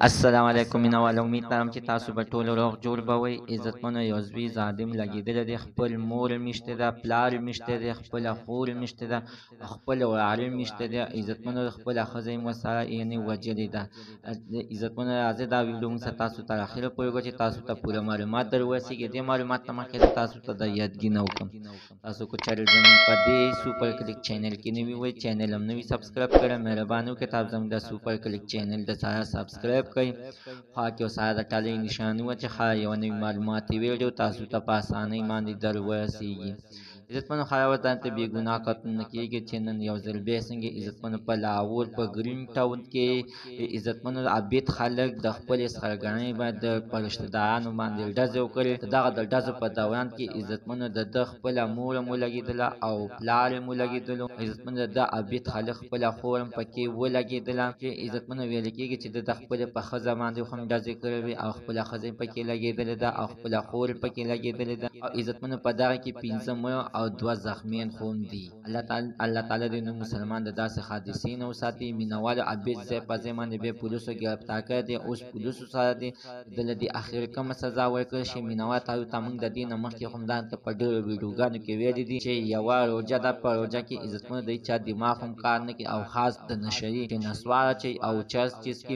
السلام علیکم مینوال امید لرم چې تاسو به ټول روغ جوړ به وئ. عزتمنو یو زوی ظالم لګېدلی دی، خپل مور میشته ده، پلار میشته دی، خپله خور میشته ده، خپل وراره میشته دی. عزتمنو خپله ښځه یې ورسره یعنې وژلې ده. عزتمنو راځئ دا ویډیو موږ تاسو تر اخره پورې وګورئ چې تاسو ته پوره معلومات در ورسېږي. دې معلومات نه مخکې زه تاسو ته د یادګي نه وکړم. تاسو که چېرې زموږ په دې سوپر کلیک چینل کې نوي وئ، چینل هم نوي سبسکرایب کړئ. مهرباني وکړئ تاسو زموږ د سوپر کلیک چینل د سره سبسکرایب کړئ. خوا کې سره د ټلۍ نشاني وه چې ښایي یوه نوې معلوماتي ویډیو تاسو ته په اسانۍ باندې در ورسېږي. عزتمنو هره ورځ ځان ته بې ګناه قتلونه کېږي چې نن یو ځل بیا څنګه عزتمنو په لاهور په ګرین ټاون کې عزتمنو عبید خلک د خپلې سخرګنۍ باندې په رشته دارانو باندې ډزې وکړې. د دغه د ډزو په دوران کې عزتمنو د ده خپله مور هم ولګېدله او پلار هم ولګېدلو. عزتمنو د ده عبید خلک خپله خور هم پکې ولګېدله چې عزتمنو ویل کېږي چې د خپلې په ښځه باندې هم ډزې کړې وې او خپله ښځه یې پکې لګېدلې ده او خپله خور یې پکې لګېدلې ده. او عزتمنو په دغه کې 15 مړه او 2 زخمیان هم دي. الله تعالی دې نو مسلمان د داسې حادثې نه وساتي. مینوالو عبید ځای په ځای باندې بیا پولیسو ګرفتار کړی دی، اوس پولیسو سره دی. دله دې اخر کومه سزا ورکړل شي. مینوال تاسو ته موږ د دې نه مخکې هم ځان ته په ډېرو ویډیوګانو کې ویلي دي چې یوه روژه ده، په روژه کې عزتمنو د هېچا دماغ هم کار نه کوي او خاص د نشري چې نسوار اچوي او چرس څښي.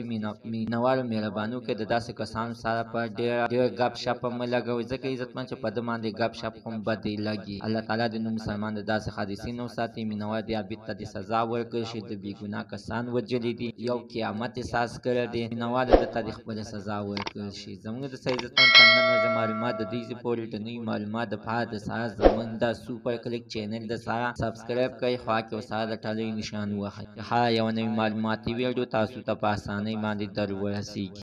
مینوالو مهرباني وکړئ د داسې کسانو سره په ډېر ګپ شپ مه لګوئ، ځکه عزتمن چې په ده باندې ګپ شپ هم بدې لګي. الله تعالی دې نو مسلمان د داسې حادثې نه وساتي. مینوال دې عبید ته دې سزا ورکړل شي. د بې ګناه کسان وژلي دي، یو قیامت احساس کړی دی. مینوال ده ته دې خپله سزا ورکړل شي. زموږ د څه عزتمن په نن ورځې معلومات د دې پورې د نوي معلومات دپاره د سره زموږ د سوپر کلیک چینل د سره سبسکرایب کړئ، خوا کې ورسره د ټلۍ نښان ووهئ چې هره یوه نوې معلوماتي ویډیو تاسو ته په اسانۍ باندې در ورسېږي.